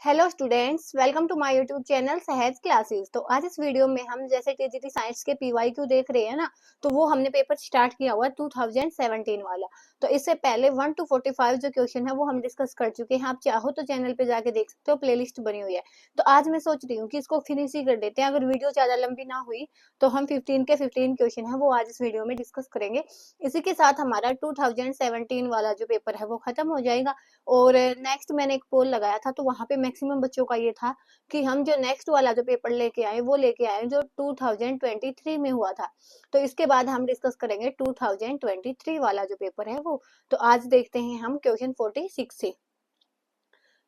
Hello students, welcome to my YouTube channel Sahaj classes. तो आज इस वीडियो में हम जैसे टीजीटी साइंस के पीवाईक्यू देख रहे हैं ना, तो वो हमने पेपर स्टार्ट किया हुआ है 2017 वाला। तो इससे पहले 1 to 45 जो क्वेश्चन है वो हम डिस्कस कर चुके हैं। आप चाहो तो चैनल पे जाके देख सकते हो, प्लेलिस्ट बनी हुई है। तो आज मैं सोच रही हूँ कि इसको फिनिश ही कर देते हैं। अगर वीडियो ज्यादा लंबी ना हुई तो हम 15 के 15 क्वेश्चन है वो आज इस वीडियो में डिस्कस करेंगे। इसी के साथ हमारा 2017 वाला जो पेपर है वो खत्म हो जाएगा। और नेक्स्ट मैंने एक पोल लगाया था, तो वहां पे मैक्सिमम बच्चों का ये था कि हम जो नेक्स्ट वाला जो पेपर लेके आए वो लेके आए जो 2023 में हुआ था। तो इसके बाद हम डिस्कस करेंगे 2023 वाला जो पेपर है वो। तो आज देखते हैं हम क्वेश्चन 46 से।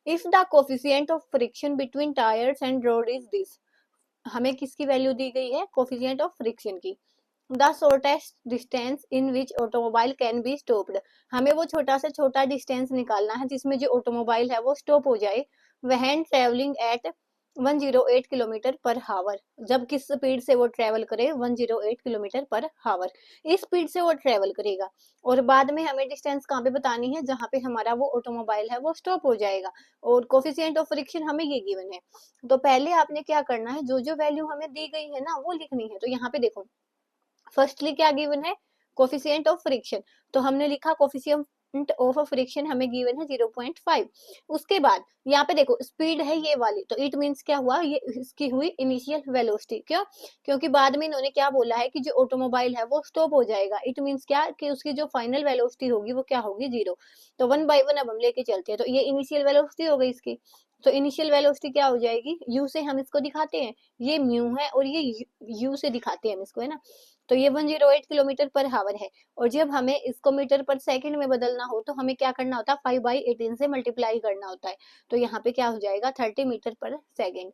If the coefficient of friction between tyres and road is this, हमें किसकी वैल्यू दी गई है? कोफिशिएंट ऑफ फ्रिक्शन की। The shortest distance in which automobile can be stopped, हमें वो छोटा से छोटा डिस्टेंस निकालना है जिसमें जो ऑटोमोबाइल है वो स्टॉप हो जाए। वहन ट्रेवलिंग एट 108 किलोमीटर पर हावर, जब किस स्पीड से वो ट्रेवल करे? 108 किलोमीटर पर हावर, इस स्पीड से वो ट्रेवल करेगा। और बाद में हमें डिस्टेंस कहाँ पे बतानी है? जहाँ पे हमारा वो ऑटोमोबाइल है वो स्टॉप हो जाएगा। और कोफिशिएंट ऑफ फ्रिक्शन हमें ये गिवन है। तो पहले आपने क्या करना है, जो जो वैल्यू हमें दी गई है ना वो लिखनी है। तो यहाँ पे देखो, फर्स्टली क्या गिवन है? Coefficient of friction. तो हमने लिखा कोफिशिएंट ऑफ फ्रिक्शन हमें गिवन है 0.5। उसके बाद यहाँ पे देखो स्पीड है ये वाली, तो इट मींस क्या हुआ? ये इसकी हुई इनिशियल वेलोसिटी। क्यों? क्योंकि बाद में इन्होंने क्या बोला है कि जो ऑटोमोबाइल है वो स्टॉप हो जाएगा। इट मींस क्या कि उसकी जो फाइनल वेलोसिटी होगी वो क्या होगी? 0। तो 1 by 1 अब हम लेके चलते हैं। तो ये इनिशियल वेलोसिटी हो गई इसकी। तो इनिशियल वेलोसिटी क्या हो जाएगी? यू से हम इसको दिखाते हैं, ये म्यू है और ये यू से दिखाते हैं हम इसको, है ना। तो ये 108 किलोमीटर पर हावर है। और जब हमें इसको मीटर पर सेकंड में बदलना हो तो हमें क्या करना होता है? 5/18 से मल्टीप्लाई करना होता है। तो यहाँ पे क्या हो जाएगा? 30 मीटर पर सेकंड।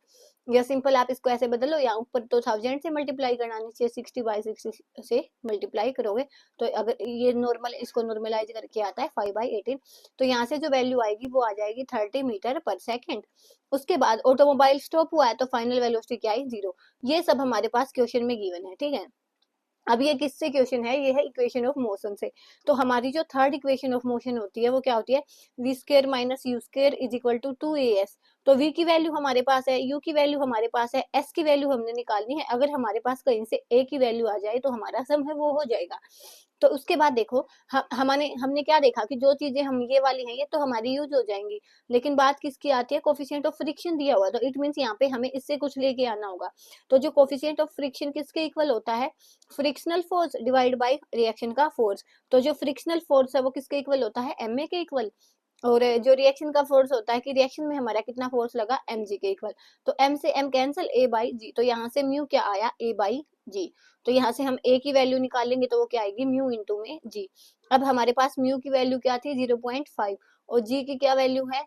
या सिंपल आप इसको ऐसे बदलो, या ऊपर तो 1000 से मल्टीप्लाई करना, नीचे 60/60 से मल्टीप्लाई करोगे। तो अगर ये नॉर्मल, इसको नॉर्मलाइज करके आता है 5/18। तो यहाँ से जो वैल्यू आएगी वो आ जाएगी 30 मीटर पर सेकंड। उसके बाद ऑटोमोबाइल स्टॉप हुआ है तो फाइनल वेलोसिटी क्या है? 0। ये सब हमारे पास क्वेश्चन में गिवन है, ठीक है। अब ये किससे क्वेश्चन है? ये है इक्वेशन ऑफ मोशन से। तो हमारी जो थर्ड इक्वेशन ऑफ मोशन होती है वो क्या होती है? V square minus U square is equal to 2as। तो v की वैल्यू हमारे पास है, u की वैल्यू हमारे पास है, s की वैल्यू हमने निकालनी है। अगर हमारे पास कहीं से a की वैल्यू आ जाए तो हमारा सम है वो हो जाएगा। तो उसके बाद देखो, हमने क्या देखा कि जो चीजें हम ये वाली हैं ये तो हमारी यूज हो जाएंगी। लेकिन बात किसकी आती है? कोफिशिएंट ऑफ फ्रिक्शन दिया हुआ, तो इट मींस यहाँ पे हमें इससे कुछ लेके आना होगा। तो जो कोफिशिएंट ऑफ फ्रिक्शन किसके इक्वल होता है? Frictional force divide by reaction का फोर्स। तो जो फ्रिक्शनल फोर्स है वो किसके इक्वल होता है? एम ए के इक्वल। और जो रिएक्शन का फोर्स होता है कि रिएक्शन में हमारा कितना फोर्स लगा? एम जी के इक्वल। तो एम से एम कैंसिल, ए बाई जी। तो यहाँ से म्यू क्या आया? ए बाई जी। तो यहाँ से हम ए की वैल्यू निकालेंगे तो वो क्या आएगी? म्यू इंटू में जी। अब हमारे पास म्यू की वैल्यू क्या थी? 0.5। और जी की क्या वैल्यू है?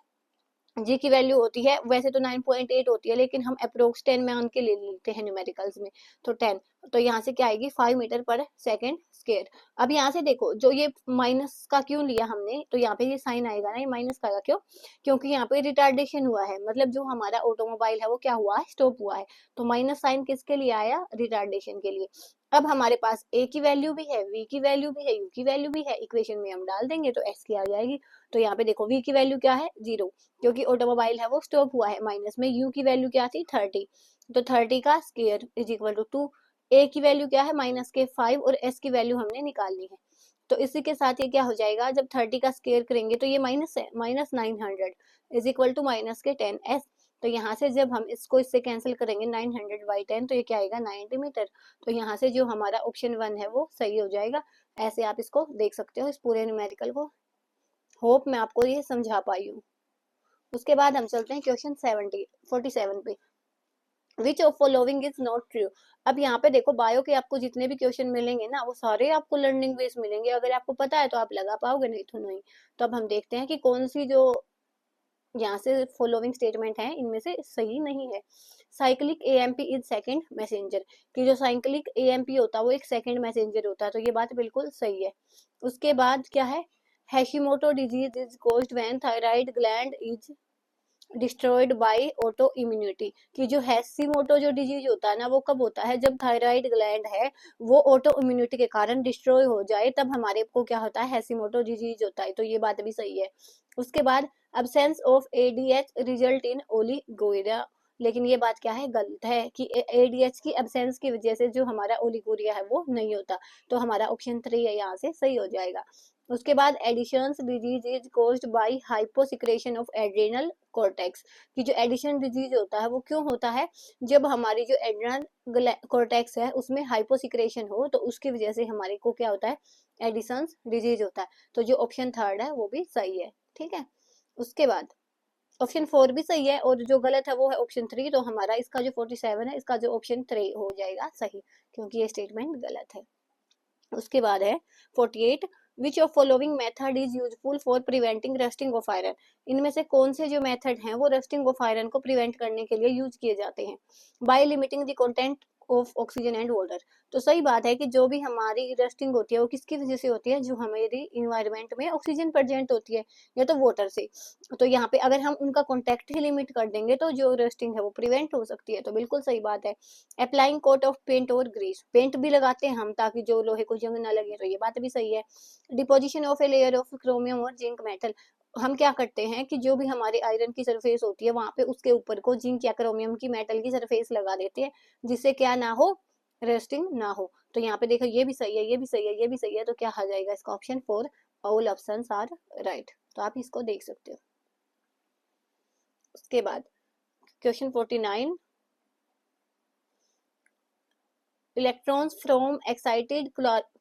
जी की वैल्यू होती है, वैसे तो 9.8 होती है, लेकिन हम अप्रोक्स 10 मान के ले लेते हैं न्यूमेरिकल्स में। तो 10। तो यहाँ से क्या आएगी? 5 मीटर पर सेकेंड स्क्वायर। अब यहाँ से देखो, जो ये माइनस का क्यों लिया हमने, तो यहाँ पे ये साइन आएगा ना, ये माइनस का क्यों? क्योंकि यहाँ पे रिटार्डेशन हुआ है, मतलब जो हमारा ऑटोमोबाइल है वो क्या हुआ है? स्टॉप हुआ है। तो माइनस साइन किसके लिए आया? रिटार्डेशन के लिए। अब हमारे पास a की वैल्यू भी है, v की वैल्यू भी है, u की वैल्यू भी है, इक्वेशन में हम डाल देंगे तो s की आ जाएगी। तो यहाँ पे देखो v की वैल्यू क्या है? 0, क्योंकि ऑटोमोबाइल है वो स्टॉप हुआ है। माइनस में u की वैल्यू क्या थी? 30। तो 30 का square is equal to 2। a की वैल्यू क्या है? माइनस के 5। और s की वैल्यू हमने निकालनी है। तो इसी के साथ ये क्या हो जाएगा? जब 30 का स्क्वायर करेंगे तो ये माइनस है, -900 इज इक्वल टू माइनस के 10s। तो यहाँ से जब हम इसको इससे कैंसिल करेंगे 900/10, तो ये क्या आएगा? 90 मीटर। तो यहाँ से जो हमारा ऑप्शन 1 है वो सही हो जाएगा। ऐसे आप इसको देख सकते हो, इस पूरे न्यूमेरिकल को। होप मैं आपको ये समझा पाई हूँ। उसके बाद हम चलते हैं क्वेश्चन 47 पे। विच of following is not true. अब यहाँ पे देखो, बायो के आपको जितने भी क्वेश्चन मिलेंगे ना वो सारे आपको लर्निंग बेस्ड मिलेंगे। अगर आपको पता है तो आप लगा पाओगे, नहीं तो नहीं। तो अब हम देखते हैं कि कौन सी जो यहाँ से फॉलोइंग स्टेटमेंट है इनमें से सही नहीं है। Cyclic AMP is second messenger, कि जो साइक्लिक एएमपी होता है वो एक सेकंड मैसेंजर होता है। तो ये बात बिल्कुल सही है। उसके बाद क्या है? Hashimoto disease is caused when thyroid gland is destroyed by autoimmunity, कि जो हैशिमोटो जो डिजीज होता है ना वो कब होता है? जब थायराइड ग्लैंड है वो ऑटो इम्यूनिटी के कारण डिस्ट्रॉय हो जाए, तब हमारे को क्या होता है? हैशिमोटो डिजीज होता है। तो ये बात भी सही है। उसके बाद absence of ADH result in ओलिगोरिया, लेकिन ये बात क्या है, गलत है कि ADH की एब्सेंस की वजह से जो हमारा ओलिगोरिया है वो नहीं होता, तो हमारा ऑप्शन 3 है यहाँ से सही हो जाएगा। उसके बाद Addison's disease is caused by hyposecretion of adrenal cortex, कि जो एडिशन डिजीज होता है वो क्यों होता है, जब हमारी जो एड्रेनल कॉर्टेक्स है उसमें हाइपोसिक्रेशन हो, तो उसकी वजह से हमारे को क्या होता है, एडिसन्स डिजीज होता है। तो जो ऑप्शन 3 है वो भी सही है, ठीक है। उसके बाद ऑप्शन 4 भी सही है और जो गलत है वो है ऑप्शन 3, तो हमारा इसका जो 47 है इसका जो ऑप्शन 3 हो जाएगा सही, क्योंकि ये स्टेटमेंट गलत है। उसके बाद है 48, which of following method is useful for preventing rusting of iron, इनमें से कौन से जो मेथड हैं वो रस्टिंग ऑफ आयरन को प्रिवेंट करने के लिए यूज किए जाते हैं। By limiting the content of oxygen and water, तो सही बात है कि जो भी हमारी रस्टिंग होती है वो किसकी वजह से होती है, जो हमारी इन्वायरमेंट में ऑक्सीजन प्रेजेंट होती है या तो वाटर से, तो यहाँ पे अगर हम उनका कॉन्टेक्ट ही लिमिट कर देंगे तो जो रस्टिंग है वो प्रिवेंट हो सकती है, तो बिल्कुल सही बात है। अप्लाइंग कोट ऑफ पेंट और ग्रीस, पेंट भी लगाते हैं हम ताकि जो लोहे को जंग ना लगे, तो ये बात भी सही है। Deposition of a layer of chromium और जिंक मेटल, हम क्या करते हैं कि जो भी हमारे आयरन की सरफेस होती है वहां पे उसके ऊपर को जिंक या क्रोमियम की मेटल की सरफेस लगा देते हैं, जिससे क्या ना हो, रेस्टिंग ना हो। तो यहाँ पे देखो ये भी सही है, ये भी सही है, ये भी सही है, तो क्या आ जाएगा इसका option 4, all options are right, तो आप इसको देख सकते हो। उसके बाद question 49, electrons from excited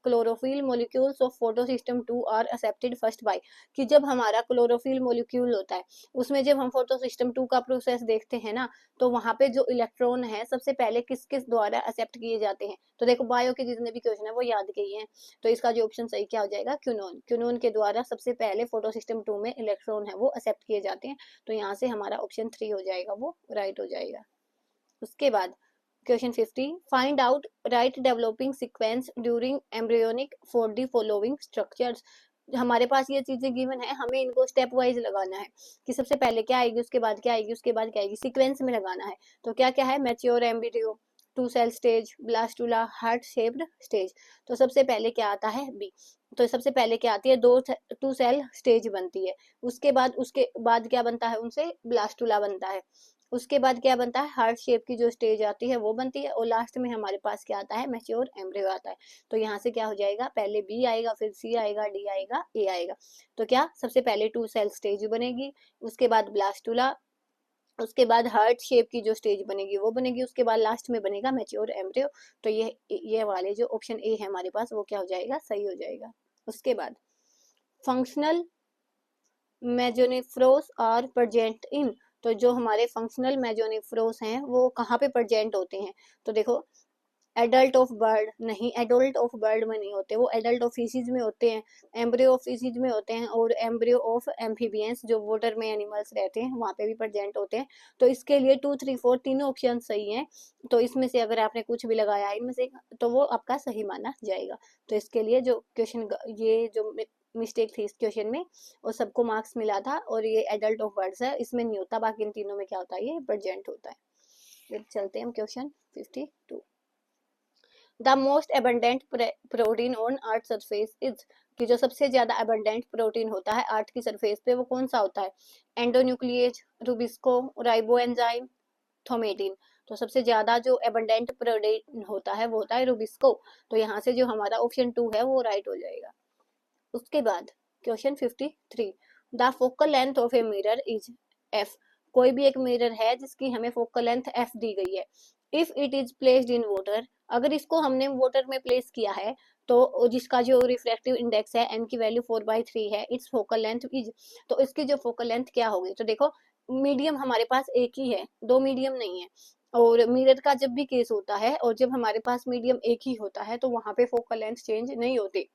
chlorophyll molecules of photosystem 2 are accepted first by, कि जब हमारा क्लोरोफिल मोलिक्यूल होता है उसमें जब हम फोटोसिस्टम 2 का प्रोसेस देखते हैं ना, तो वहां पे जो इलेक्ट्रॉन है सबसे पहले किस किस द्वारा एक्सेप्ट किए जाते हैं, तो देखो बायो के जितने भी क्वेश्चन है वो याद किए हैं, तो इसका जो ऑप्शन सही क्या हो जाएगा, क्यूनोन, क्यूनोन के द्वारा सबसे पहले फोटोसिस्टम 2 में इलेक्ट्रॉन है वो एक्सेप्ट किए जाते हैं, तो यहाँ से हमारा ऑप्शन 3 हो जाएगा, वो राइट हो जाएगा। उसके बाद question 50, find out right developing sequence during embryonic for the following structures, हमारे पास ये चीजें गिवन है, हमें इनको स्टेप वाइज लगाना है कि सबसे पहले क्या आएगी, उसके बाद क्या आएगी, उसके बाद क्या आएगी, सीक्वेंस में लगाना है। तो क्या क्या है, mature embryo, 2 cell stage, blastula, heart shaped stage, तो सबसे पहले क्या आता है, बी, तो सबसे पहले क्या आती है, 2 सेल स्टेज बनती है, उसके बाद क्या बनता है, उनसे ब्लास्टुला बनता है, उसके बाद क्या बनता है, हार्ट शेप की जो स्टेज आती है वो बनती है, और लास्ट में हमारे पास क्या आता है, मैच्योर एम्ब्रियो आता है। तो यहाँ से क्या हो जाएगा, पहले बी आएगा, फिर सी आएगा, डी आएगा, ए आएगा, तो क्या सबसे पहले 2 सेल स्टेज बनेगी, उसके बाद ब्लास्टुला, उसके बाद हार्ट शेप की जो स्टेज बनेगी वो बनेगी, उसके बाद लास्ट में बनेगा मैच्योर एम्ब्रियो, तो ये वाले जो ऑप्शन ए है हमारे पास वो क्या हो जाएगा, सही हो जाएगा। उसके बाद फंक्शनल मेजोनिफ्रोस आर प्रेजेंट इन, तो जो हमारे फंक्शनल मेजोनिफ्रोस हैं वो कहाँ पे प्रेजेंट होते हैं, तो देखो एडल्ट ऑफ बर्ड नहीं, एडल्ट ऑफ बर्ड में नहीं होते, वो एडल्ट ऑफ फिशीज में होते हैं, एम्ब्रियो ऑफ फिशीज में होते हैं, और एम्ब्रियो ऑफ एम्फीबियंस जो वाटर में एनिमल्स रहते हैं वहां पे भी प्रेजेंट होते हैं। तो इसके लिए 2, 3, 4 तीनों ऑप्शन सही हैं, तो इसमें से अगर आपने कुछ भी लगाया इनमें से तो वो आपका सही माना जाएगा। तो इसके लिए जो क्वेश्चन, ये जो मिस्टेक थी इस क्वेश्चन में, और सबको मार्क्स मिला था, और ये एडल्ट ऑफ बर्ड्स है, इसमें नहीं होता, बाकी इन तीनों में क्या होता है, ये प्रेजेंट होता है। फिर चलते हैं हम question 52, the most abundant protein on earth surface is, कि जो सबसे ज्यादा एबंडेंट प्रोटीन होता है अर्थ की सरफेस पे वो कौन सा होता है, एंडोन्यूक्लिएज, रूबिस्को, राइबोएंजाइम, थोमेटिन, तो सबसे ज्यादा जो एबंडेंट प्रोटीन होता है वो होता है रूबिस्को, तो यहाँ से जो हमारा ऑप्शन 2 है वो राइट हो जाएगा। उसके बाद question 53, the focal length of a mirror is F, कोई भी एक मिरर है जिसकी हमें फोकल लेंथ एफ दी गई है, if it is placed in water, अगर इसको हमने वाटर में प्लेस किया है तो जिसका जो रिफ्रैक्टिव इंडेक्स है एन की वैल्यू 4/3 है, इट्स फोकल लेंथ इज, तो इसकी जो फोकल लेंथ क्या होगी, तो देखो मीडियम हमारे पास एक ही है, 2 मीडियम नहीं है, और मिरर का जब भी केस होता है और जब हमारे पास मीडियम एक ही होता है तो वहां पे फोकल लेंथ चेंज नहीं होती,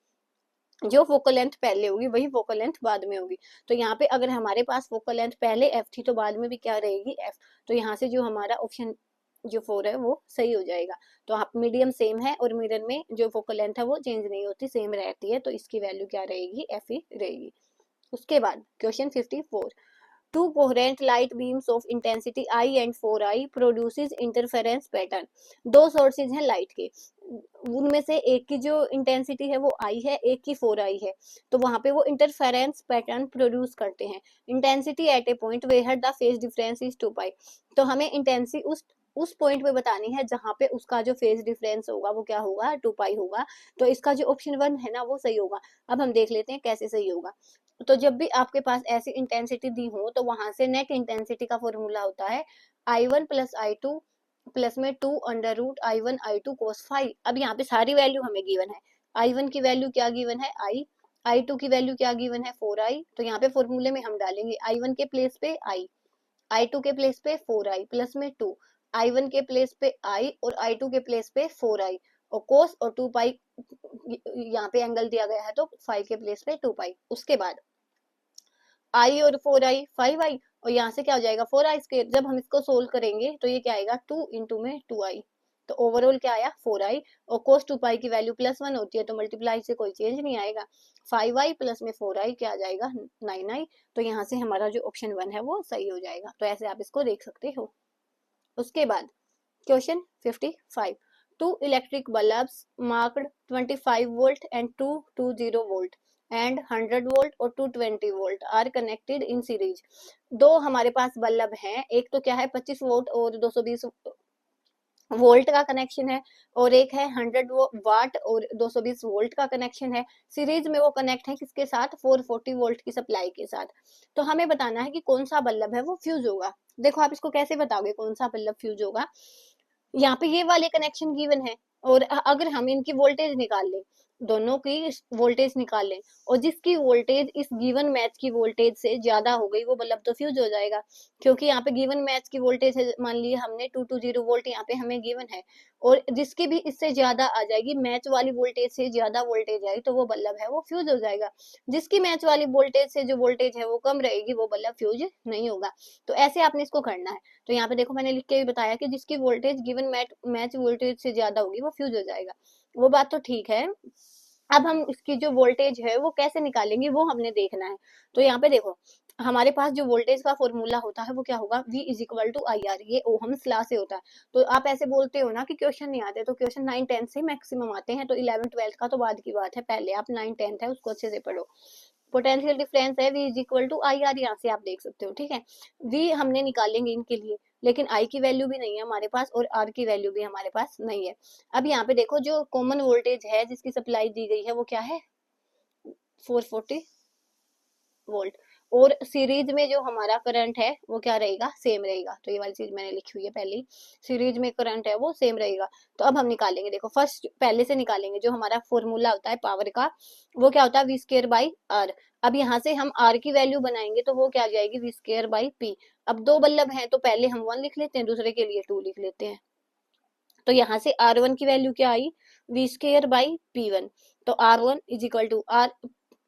जो फोकल लेंथ पहले होगी वही फोकल लेंथ बाद में होगी, तो यहाँ पे अगर हमारे पास फोकल लेंथ पहले एफ थी तो बाद में भी क्या रहेगी, एफ, तो यहाँ से जो हमारा ऑप्शन जो 4 है वो सही हो जाएगा। तो आप मीडियम सेम है और मिरर में जो फोकल लेंथ है वो चेंज नहीं होती, सेम रहती है, तो इसकी वैल्यू क्या रहेगी, एफ ही रहेगी। उसके बाद question 54, to coherent light beams of intensity I and 4i produces interference pattern. दो सोर्सेज हैं लाइट के, उनमें से एक की जो इंटेंसिटी है वो आई है, एक की 4i है, तो वहां पे वो इंटरफेरेंस पैटर्न प्रोड्यूस करते हैं। Intensity at a point where the phase difference is 2π। तो हमें इंटेंसिटी उस पॉइंट पे बतानी है जहां पे उसका जो फेज डिफरेंस होगा वो क्या होगा, 2π होगा। तो इसका जो ऑप्शन 1 है ना वो सही होगा। अब हम देख लेते हैं कैसे सही होगा। तो जब भी आपके पास ऐसी इंटेंसिटी दी हो तो वहां से नेट इंटेंसिटी का फॉर्मूला होता है I1 प्लस I2 प्लस में 2 under root I1 I2 cos phi. अब यहाँ पे सारी वैल्यू हमें गिवन है। I1 की वैल्यू क्या गिवन है, I, I2 की वैल्यू क्या गिवन है, 4i। तो यहाँ पे फॉर्मूले में हम डालेंगे I1 के प्लेस पे I, I2 के प्लेस पे 4i प्लस में 2, I1 के प्लेस पे I और I2 के प्लेस पे 4i और cos और 2π यहाँ पे एंगल दिया गया है तो 5 के प्लेस पे 2π। उसके बाद i और 4i 5i और यहाँ से क्या हो जाएगा 4i स्क्वायर। जब हम इसको सोल्व करेंगे तो ये क्या आएगा 2 इंटू में 2i, तो ओवरऑल क्या आया 4i और cos 2π की वैल्यू +1 होती है तो मल्टीप्लाई से कोई चेंज नहीं आएगा। 5i प्लस में 4i क्या आ जाएगा 9i। तो यहाँ से हमारा जो ऑप्शन 1 है वो सही हो जाएगा। तो ऐसे आप इसको देख सकते हो। उसके बाद question 55, two electric bulbs marked 25 volt and 220 volt and 100 volt और 220 volt are connected in series. दो हमारे पास बल्ब हैं, एक तो क्या है 25 वोल्ट और 220 वोल्ट का कनेक्शन है और एक है 100 वाट और 220 वोल्ट का कनेक्शन है। सीरीज में वो कनेक्ट है किसके साथ, 440 वोल्ट की सप्लाई के साथ। तो हमें बताना है कि कौन सा बल्ब है वो फ्यूज होगा। देखो आप इसको कैसे बताओगे कौन सा बल्ब फ्यूज होगा। यहाँ पे ये वाले कनेक्शन गिवन है और अगर हम इनकी वोल्टेज निकाल लें, दोनों की वोल्टेज निकाल लें और जिसकी वोल्टेज इस गिवन मैच की वोल्टेज से ज्यादा हो गई वो बल्ब तो फ्यूज हो जाएगा। क्योंकि यहाँ पे गिवन मैच की वोल्टेज है, मान लिया हमने 220 वोल्ट यहाँ पे हमें गिवन है और जिसकी भी इससे ज्यादा आ जाएगी, मैच वाली वोल्टेज से ज्यादा वोल्टेज आई तो वो बल्ब है वो फ्यूज हो जाएगा। जिसकी मैच वाली वोल्टेज से जो वोल्टेज है वो कम रहेगी वो बल्ब फ्यूज नहीं होगा। तो ऐसे आपने इसको करना है। तो यहाँ पे देखो मैंने लिख के भी बताया कि जिसकी वोल्टेज गिवन मैच वोल्टेज से ज्यादा होगी वो फ्यूज हो जाएगा। वो बात तो ठीक है। अब हम इसकी जो वोल्टेज है वो कैसे निकालेंगे वो हमने देखना है। तो यहाँ पे देखो हमारे पास जो वोल्टेज का फॉर्मूला होता है वो क्या होगा, V is equal to I R, ये ओहम्स लॉ से होता है। तो आप ऐसे बोलते हो ना कि क्वेश्चन नहीं आते, तो क्वेश्चन 9 10 से मैक्सिमम आते हैं, तो 11 12 का तो बाद की बात है, पहले आप 9 10 है उसको अच्छे से पढ़ो। पोटेंशियल डिफरेंस है V is equal to I R, यहाँ से आप देख सकते हो। ठीक है, V हमने निकालेंगे इनके लिए, लेकिन I की वैल्यू भी नहीं है हमारे पास और R की वैल्यू भी हमारे पास नहीं है। अब यहाँ पे देखो जो कॉमन वोल्टेज है जिसकी सप्लाई दी गई है वो क्या है 440 वोल्ट और सीरीज में जो हमारा करंट है वो क्या रहेगा, सेम रहेगा। तो ये वाली चीज मैंने लिखी हुई है पहले, सीरीज में करंट है वो सेम रहेगा। तो अब हम निकालेंगे, देखो फर्स्ट पहले से निकालेंगे जो हमारा फॉर्मूला होता है पावर का वो क्या होता है V स्क्वायर बाई आर। अब यहाँ से हम R की वैल्यू बनाएंगे तो वो क्या आ जाएगी V स्क्वायर बाई पी। अब दो बल्ब हैं तो पहले हम 1 लिख लेते हैं, दूसरे के लिए 2 लिख लेते हैं। तो यहाँ से R1 की वैल्यू क्या आई V स्क्वायर बाई P1। तो R1 is equal to R,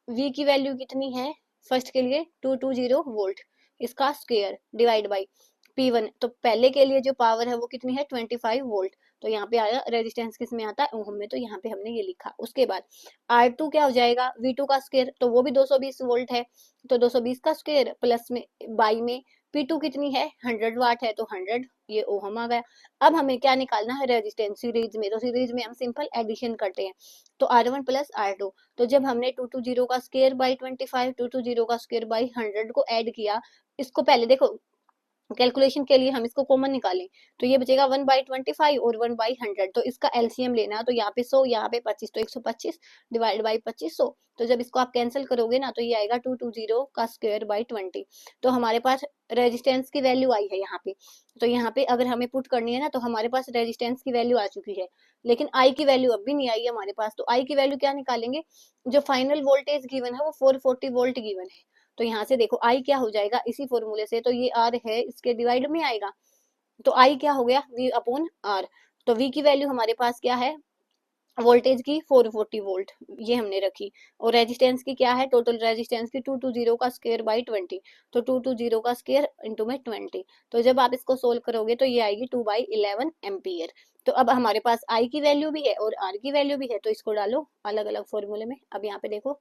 V की वैल्यू कितनी है फर्स्ट के लिए 220 वोल्ट, इसका स्क्वायर डिवाइड बाई P1। तो पहले के लिए जो पावर है वो कितनी है 25 वोल्ट। तो यहाँ पे आया रेजिस्टेंस किस में आता है ओम में, तो यहाँ पे हमने ये लिखा। उसके बाद R2 क्या हो जाएगा V2 का स्क्वायर, तो वो भी 220 वोल्ट है तो 220 का स्क्वायर प्लस में बाई में P2 कितनी है 100 वाट है तो 100, ये ओहम आ गया। अब हमें क्या निकालना है रेजिस्टेंस सीरीज में, तो सीरीज में हम सिंपल एडिशन करते हैं। तो R1 प्लस R2, तो जब हमने 220 का स्क्वायर बाई 25 220 का स्क्वायर बाई 100 को ऐड किया, इसको पहले देखो कैलकुलेशन के लिए हम इसको कॉमन निकालें तो ये बचेगा 1/25 और 1/100। तो इसका एलसीएम लेना है, तो यहाँ पे 100 यहाँ पे 25, तो 125 डिवाइड बाई 2500। तो जब इसको आप कैंसिल करोगे ना तो ये आएगा 220 का स्क्वायर बाई 20। तो हमारे पास रेजिस्टेंस की वैल्यू आई है यहाँ पे। तो यहाँ पे अगर हमें पुट करनी है ना तो हमारे पास रेजिस्टेंस की वैल्यू आ चुकी है, लेकिन आई की वैल्यू अब भी नहीं आई है हमारे पास। तो आई की वैल्यू क्या निकालेंगे, जो फाइनल वोल्टेज गिवन है वो 440 वोल्ट गिवन है। तो यहाँ से देखो आई क्या हो जाएगा इसी फॉर्मूले से, तो ये आर है इसके डिवाइड में आएगा, तो आई क्या हो गया V अपॉन आर। तो V की वैल्यू हमारे पास क्या है वोल्टेज की 440 वोल्ट, ये हमने रखी। और रेजिस्टेंस की क्या है, टोटल रेजिस्टेंस की 220 का स्क्वायर बाई 20, तो 220 का स्क्वायर इंटू में 20। तो जब आप इसको सोल्व करोगे तो ये आएगी 2/11 एम्पियर। तो अब हमारे पास I की वैल्यू भी है और R की वैल्यू भी है, तो इसको डालो अलग अलग फॉर्मूले में। अब यहाँ पे देखो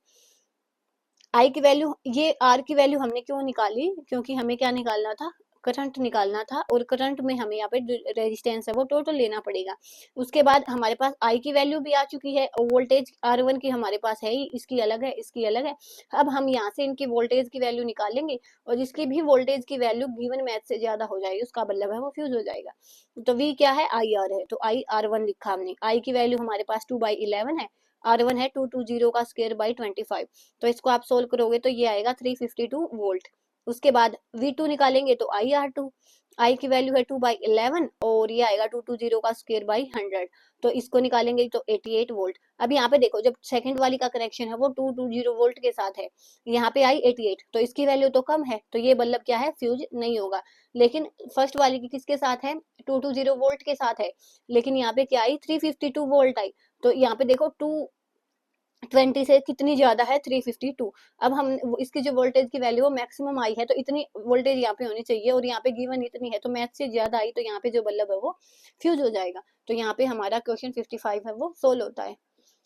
आई की वैल्यू, ये आर की वैल्यू हमने क्यों निकाली, क्योंकि हमें क्या निकालना था, करंट निकालना था, और करंट में हमें यहाँ पे रेजिस्टेंस है वो टोटल लेना पड़ेगा। उसके बाद हमारे पास आई की वैल्यू भी आ चुकी है, और वोल्टेज R1 की हमारे पास है ही, इसकी अलग है, इसकी अलग है। अब हम यहाँ से इनकी वोल्टेज की वैल्यू निकालेंगे, और जिसकी भी वोल्टेज की वैल्यू गिवन मैथ से ज्यादा हो जाएगी उसका मतलब है वो फ्यूज हो जाएगा। तो V क्या है, IR है, तो IR1 लिखा हमने। आई की वैल्यू हमारे पास 2/11 है, R1 है 220 का स्क्वायर बाई 25। तो इसको आप सोल्व करोगे तो ये आएगा 352 वोल्ट। उसके बाद V2 निकालेंगे तो IR2, आई की वैल्यू है 2/11, और ये आएगा 220 का स्क्वायर बाई 100। तो इसको निकालेंगे तो 88 वोल्ट। अब यहाँ पे देखो, जब सेकंड वाली का कनेक्शन है वो 220 वोल्ट के साथ है, यहाँ पे आई 88, तो इसकी वैल्यू तो कम है, तो ये मतलब क्या है, फ्यूज नहीं होगा। लेकिन फर्स्ट वाली की किसके साथ है, 220 वोल्ट के साथ है, लेकिन यहाँ पे क्या आई, 352 वोल्ट आई। तो यहाँ पे देखो 220 से कितनी ज्यादा है, 352। अब हम इसकी जो वोल्टेज की वैल्यू वो मैक्सिमम आई है, तो इतनी वोल्टेज यहाँ पे होनी चाहिए, और यहाँ पे गिवन इतनी है, तो मैथ से ज्यादा आई, तो यहाँ पे जो बल्ब है वो फ्यूज हो जाएगा। तो यहाँ पे हमारा क्वेश्चन 55 है वो सोल्व होता है।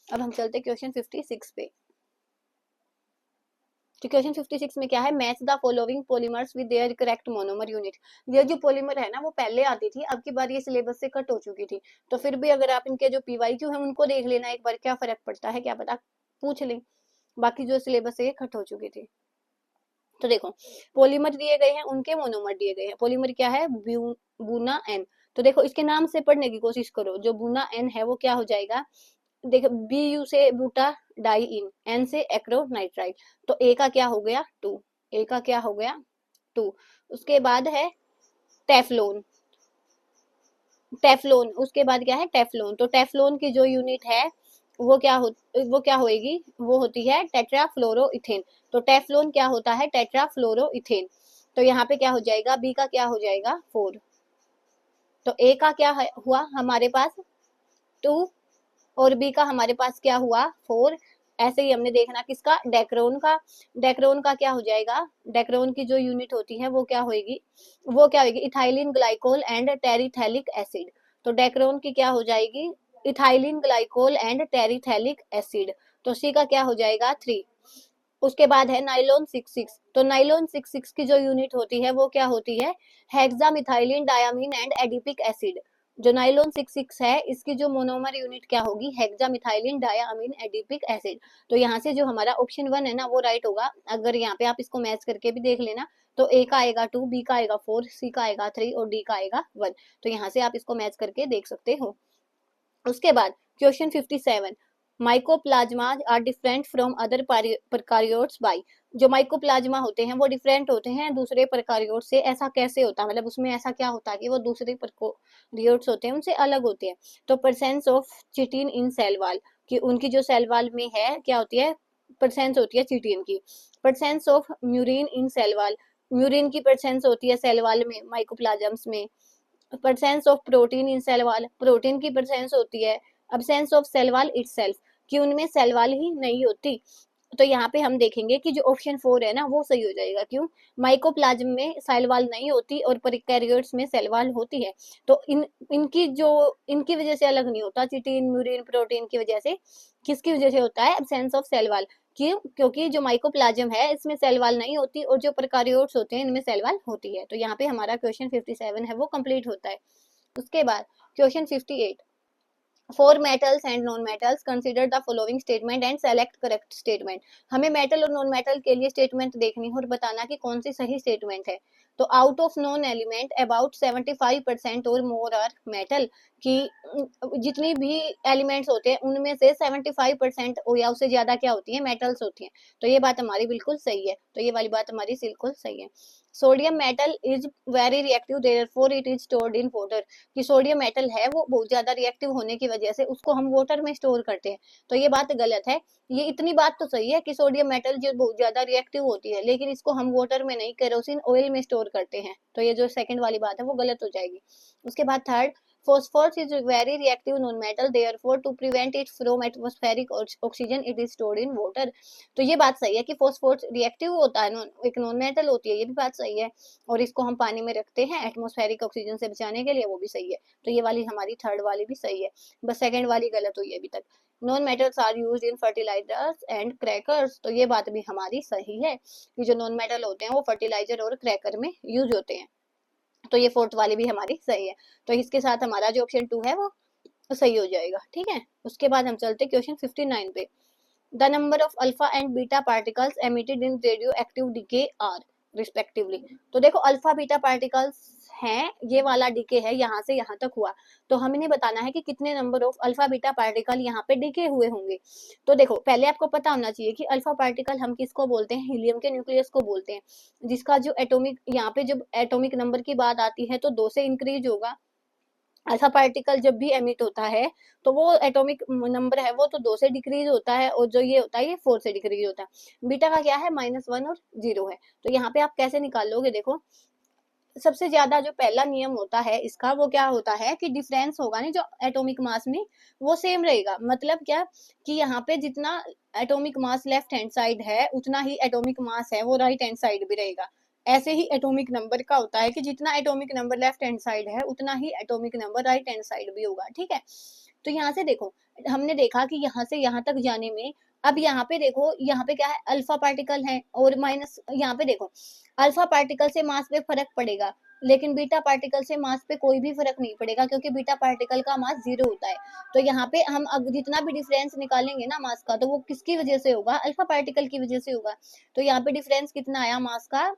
अब हम चलते क्वेश्चन 56 पे। तो क्वेश्चन 56 में क्या है, match the following polymers with their correct monomer unit. ये जो पॉलीमर है ना वो पहले आती थी, अब की बार ये सिलेबस से कट हो चुकी थी, तो फिर भी अगर आप इनके जो PYQ है उनको देख लेना एक बार, क्या फर्क पड़ता है, क्या पता पूछ लें। बाकी जो सिलेबस से कट हो चुकी थी। तो देखो, पॉलीमर दिए गए हैं, उनके मोनोमर दिए गए हैं। पॉलीमर क्या है, बुना एन। तो देखो इसके नाम से पढ़ने की कोशिश करो, जो बुना एन है वो क्या हो जाएगा, देखो BU से ब्यूटा डाई इन, एन से एक्रोनाइट्राइल, तो ए का क्या हो गया 2, ए का क्या हो गया 2। उसके बाद है टेफ्लोन, टेफ्लोन उसके बाद क्या है टेफ्लोन। तो टेफ्लोन की जो यूनिट है वो क्या होएगी, वो होती है टेट्राफ्लोरोइथेन। तो टेफ्लोन क्या होता है, टेट्राफ्लोरोइथेन। तो यहाँ पे क्या हो जाएगा, बी का क्या हो जाएगा 4। तो ए का क्या हुआ हमारे पास 2, और बी का हमारे पास क्या हुआ 4। ऐसे ही हमने देखना किसका, डेक्रोन का। डेक्रोन का क्या हो जाएगा, डेक्रोन की जो यूनिट होती है वो क्या होगी, इथाइलिन ग्लाइकोल एंड टेरिथैलिक एसिड। तो डेक्रोन की क्या हो जाएगी, इथाइलिन ग्लाइकोल एंड टेरिथैलिक एसिड। तो सी का क्या हो जाएगा 3। उसके बाद है नाइलॉन 66। तो नाइलॉन 66 की जो यूनिट होती है वो क्या होती है, hexamethylene diamine and adipic acid. जो नाइलॉन 66 है इसकी जो मोनोमर यूनिट क्या होगी, हेक्सामिथाइलिन डायामीन एडिपिक एसिड। तो यहाँ से जो हमारा ऑप्शन 1 है ना वो राइट होगा। अगर यहाँ पे आप इसको मैच करके भी देख लेना, तो ए का आएगा 2, बी का आएगा 4, सी का आएगा 3 और डी का आएगा 1। तो यहाँ से आप इसको मैच करके देख सकते हो। उसके बाद question 57, mycoplasma are different from other prokaryotes by. जो माइकोप्लाज्मा होते हैं वो डिफरेंट होते हैं दूसरे प्रकार्योट से, ऐसा कैसे होता है, मतलब उसमें ऐसा क्या होता है कि वो दूसरे प्रकार्योट्स होते हैं उनसे अलग होते हैं। तो presence of chitin in cell wall, कि उनकी जो सेल वाल में है क्या होती है, परसेंस होती है चिटिन की। Presence of murein in cell wall, murein की परसेंस होती है सेल वाल में माइकोप्लाज्म्स में। Presence of protein in cell wall, protein की परसेंस होती है। Absence of cell wall itself, कि उनमें सेल वाल ही नहीं होती। तो यहाँ पे हम देखेंगे कि जो ऑप्शन 4 है ना वो सही हो जाएगा। क्यों, माइकोप्लाज्म में सेल वाल नहीं होती और प्रोकैरियोट्स में सेल वाल होती है। तो इनकी वजह से अलग नहीं होता, चिटिन म्यूरिन प्रोटीन की वजह से। किसकी वजह से होता है, एब्सेंस ऑफ सेल वाल। क्यों, क्योंकि जो माइकोप्लाज्म है इसमें सेल वाल नहीं होती, और जो प्रोकैरियोट्स होते हैं इनमें सेल वाल होती है। तो यहाँ पे हमारा क्वेश्चन 57 है वो कंप्लीट होता है। उसके बाद question 58, for metals and non metals consider the following statement and select correct statement. हमें मेटल और नॉन मेटल के लिए स्टेटमेंट देखनी है और बताना कि कौन सी सही स्टेटमेंट है। तो out of non element about 75% और मोर आर मेटल, कि जितनी भी एलिमेंट्स होते हैं उनमें से 75% या उससे ज्यादा क्या होती है, मेटल्स होती हैं। तो ये बात हमारी बिल्कुल सही है, तो ये वाली बात हमारी बिल्कुल सही है। Sodium metal is very reactive therefore it is stored in water, कि सोडियम मेटल है वो बहुत ज्यादा रिएक्टिव होने की वजह से उसको हम वाटर में स्टोर करते हैं। तो ये बात गलत है। ये इतनी बात तो सही है कि सोडियम मेटल जो बहुत ज्यादा रिएक्टिव होती है, लेकिन इसको हम वाटर में नहीं, केरोसिन ऑयल में स्टोर करते हैं। तो ये जो सेकंड वाली बात है वो गलत हो जाएगी। उसके बाद third, phosphorus is a very reactive non-metal, therefore to prevent it from atmospheric oxygen it is stored in water. तो ये बात सही है कि phosphorus reactive होता है, एक नॉन मेटल होती है, ये भी बात सही है, और इसको हम पानी में रखते हैं एटमॉस्फेरिक ऑक्सीजन से बचाने के लिए, वो भी सही है। तो ये वाली हमारी थर्ड वाली भी सही है, बस सेकंड वाली गलत हुई है अभी तक। Non metals are used in fertilizers and crackers, तो ये बात भी हमारी सही है कि जो नॉन मेटल होते हैं वो फर्टिलाइजर और क्रैकर में यूज होते हैं। तो ये फोर्थ वाली भी हमारी सही है। तो इसके साथ हमारा जो ऑप्शन 2 है वो सही हो जाएगा, ठीक है। उसके बाद हम चलते क्वेश्चन 59 पे। The number of alpha and beta particles emitted in radioactive decay are respectively. तो देखो अल्फा बीटा पार्टिकल्स हैं, ये वाला डीके है, यहाँ से यहाँ तक हुआ, तो हमें बताना है कि कितने number of alpha beta particle यहाँ पे डीके हुए होंगे। तो देखो पहले आपको पता होना चाहिए कि अल्फा पार्टिकल हम किसको बोलते हैं, हीलियम के न्यूक्लियस को बोलते हैं, जिसका जो एटॉमिक, यहाँ पे जब एटॉमिक नंबर की बात आती है तो 2 से इंक्रीज होगा। अल्फा पार्टिकल जब भी एमिट होता है तो वो एटॉमिक नंबर है वो तो 2 से डिक्रीज होता है, और जो ये होता है ये 4 से डिक्रीज होता है। बीटा का क्या है, -1 और 0 है। तो यहाँ पे आप कैसे निकाल लोगे, देखो सबसे ज्यादा जो पहला नियम होता है इसका वो क्या होता है कि डिफरेंस होगा नहीं जो एटॉमिक मास में वो सेम रहेगा। मतलब क्या कि यहाँ पे जितना atomic mass left hand side है उतना ही एटॉमिक मास है वो राइट हैंड साइड भी रहेगा। ऐसे ही एटॉमिक नंबर का होता है कि जितना atomic number left hand side है उतना ही atomic number right hand side भी होगा, ठीक है। तो यहाँ से देखो हमने देखा कि यहाँ से यहाँ तक जाने में, अब यहाँ पे देखो यहाँ पे क्या है, अल्फा पार्टिकल है और माइनस, यहाँ पे देखो अल्फा पार्टिकल से मास पे फर्क पड़ेगा, लेकिन बीटा पार्टिकल से मास पे कोई भी फर्क नहीं पड़ेगा क्योंकि बीटा पार्टिकल का मास 0 होता है। तो यहाँ पे हम अब जितना भी डिफरेंस निकालेंगे ना मास का, तो वो किसकी वजह से होगा, अल्फा पार्टिकल की वजह से होगा। तो यहाँ पे डिफरेंस कितना आया मास का,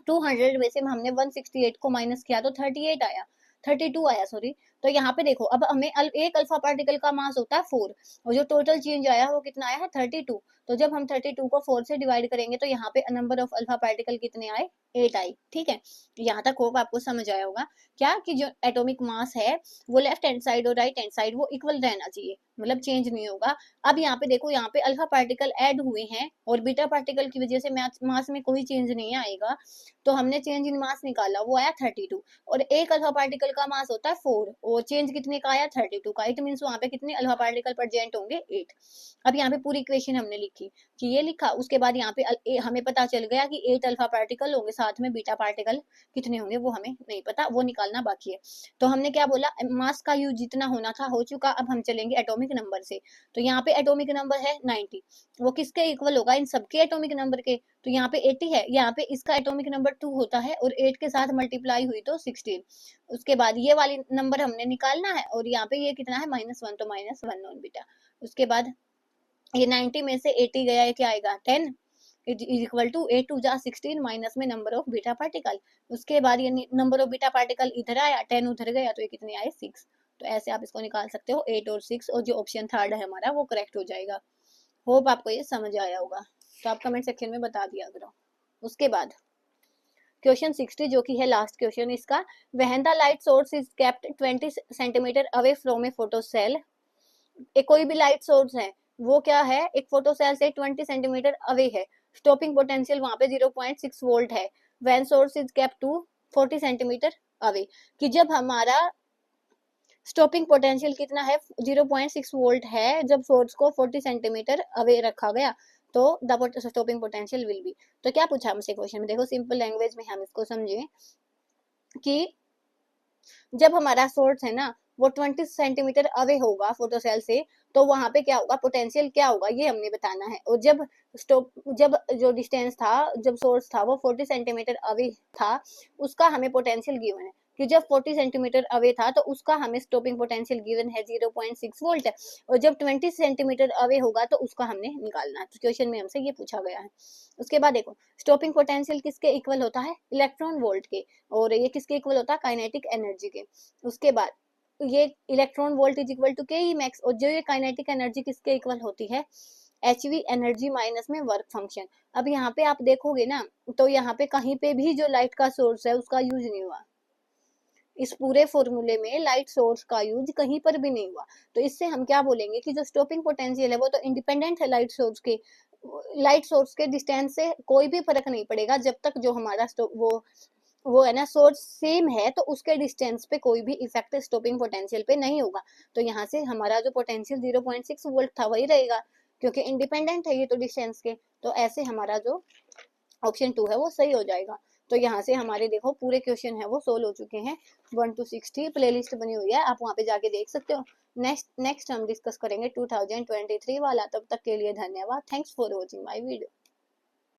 200 में से हमने 168 को माइनस किया तो 38 आया, 32 आया सॉरी। तो यहाँ पे देखो अब हमें एक अल्फा पार्टिकल का मास होता है 4, और जो टोटल चेंज आया वो कितना आया है 32। तो जब हम 32 को 4 से डिवाइड करेंगे तो यहाँ पे नंबर ऑफ अल्फा पार्टिकल कितने आए, 8 आई, ठीक है। यहाँ तक होप आपको समझ आया होगा क्या कि जो एटॉमिक मास है वो लेफ्ट हैंड साइड और राइट हैंड साइड वो इक्वल रहना चाहिए, मतलब चेंज नहीं होगा। अब यहाँ पे देखो यहाँ पे अल्फा पार्टिकल ऐड हुए हैं और बीटा पार्टिकल की वजह से मास में कोई चेंज नहीं आएगा, तो हमने चेंज इन मास निकाला वो आया 32, और एक अल्फा पार्टिकल का मास होता है 4 और चेंज कितने का आया 32 का। इट मीन्स वहां पे कितने अल्फा पार्टिकल प्रेजेंट होंगे 8। अब यहाँ पे पूरी इक्वेशन हमने लिखी कि ये लिखा, उसके बाद यहाँ पे हमें पता चल गया कि 8 अल्फा पार्टिकल होंगे, साथ में बीटा पार्टिकल कितने होंगे वो हमें नहीं पता, वो निकालना बाकी है। तो हमने क्या बोला, मास का यूज जितना होना था हो चुका, अब हम चलेंगे एटॉमिक नंबर से। तो यहाँ पे एटॉमिक नंबर है 90, वो किसके इक्वल होगा, इन सबके एटॉमिक नंबर के। तो यहाँ पे 80 है, यहाँ पे इसका एटॉमिक नंबर 2 होता है और 8 के साथ मल्टीप्लाई हुई तो 16। उसके बाद ये वाली नंबर हमने निकालना है, और यहाँ पे ये कितना है -1, तो -1 नॉन बीटा। उसके बाद ये 90 में से 80 गया, ये क्या आएगा 10 इज इक्वल टू 8 2 जा 16 माइनस में नंबर ऑफ बीटा पार्टिकल। उसके बाद ये नंबर ऑफ बीटा पार्टिकल इधर आया, 10 उधर गया, तो ये कितने आए 6। तो ऐसे आप इसको निकाल सकते हो 8 और 6, और जो ऑप्शन थर्ड है हमारा वो करेक्ट हो जाएगा। होप आपको ये समझ आया होगा, तो आप कमेंट सेक्शन में बता दिया करो। उसके बाद क्वेश्चन 60 जो कि है लास्ट क्वेश्चन इसका, when the light source is kept 20 centimetre away from a photo cell. एक कोई भी लाइट सोर्स है वो क्या है, एक फोटो सेल से 20 सेंटीमीटर अवे है, स्टॉपिंग पोटेंशियल वहां पे 0.6 वोल्ट है, when source is kept to 40 centimetre away, कि जब हमारा स्टॉपिंग पोटेंशियल कितना है 0.6 वोल्ट है, जब सोर्स को 40 सेंटीमीटर अवे रखा गया, तो the stopping potential will be. तो क्या पूछा हमसे क्वेश्चन में, देखो सिंपल लैंग्वेज में हम इसको समझे कि जब हमारा सोर्स है ना वो 20 सेंटीमीटर अवे होगा फोटो सेल से, तो वहां पे क्या होगा, पोटेंशियल क्या होगा ये हमने बताना है। और जब जो डिस्टेंस था, जब सोर्स था वो 40 सेंटीमीटर अवे था, उसका हमें पोटेंशियल गिवन है कि जब 40 सेंटीमीटर अवे था तो उसका हमें स्टॉपिंग पोटेंशियल गिवन है 0.6 वोल्ट है, और जब 20 सेंटीमीटर अवे होगा तो उसका हमने निकालना है। तो क्वेश्चन में हमसे ये पूछा गया है। उसके बाद देखो स्टॉपिंग पोटेंशियल किसके इक्वल होता है, इलेक्ट्रॉन वोल्ट के, और ये किसके इक्वल होता है, काइनेटिक एनर्जी के। उसके बाद ये electron volt is equal to K E max, और जो ये काइनेटिक एनर्जी किसके इक्वल होती है, एच वी एनर्जी माइनस में वर्क फंक्शन। अब यहाँ पे आप देखोगे ना तो यहाँ पे कहीं पे भी जो लाइट का सोर्स है उसका यूज नहीं हुआ, इस पूरे फॉर्मूले में लाइट सोर्स का यूज कहीं पर भी नहीं हुआ। तो इससे हम क्या बोलेंगे कि जो स्टॉपिंग पोटेंशियल है वो तो इंडिपेंडेंट है लाइट सोर्स के, लाइट सोर्स के डिस्टेंस से कोई भी फर्क नहीं पड़ेगा जब तक जो हमारा वो वो है ना सोर्स सेम है, तो उसके डिस्टेंस पे कोई भी इफेक्ट स्टॉपिंग पोटेंशियल पे नहीं होगा। तो यहाँ से हमारा जो पोटेंशियल 0.6 वोल्ट था वही रहेगा, क्योंकि इंडिपेंडेंट है ये तो डिस्टेंस के। तो ऐसे हमारा जो ऑप्शन 2 है वो सही हो जाएगा। तो यहाँ से हमारे देखो पूरे क्वेश्चन है वो सोल्व हो चुके हैं। 1 to 60 प्ले लिस्ट बनी हुई है, आप वहाँ पे जाके देख सकते हो। नेक्स्ट हम डिस्कस करेंगे 2023 वाला। तब तक के लिए धन्यवाद। Thanks for watching my video.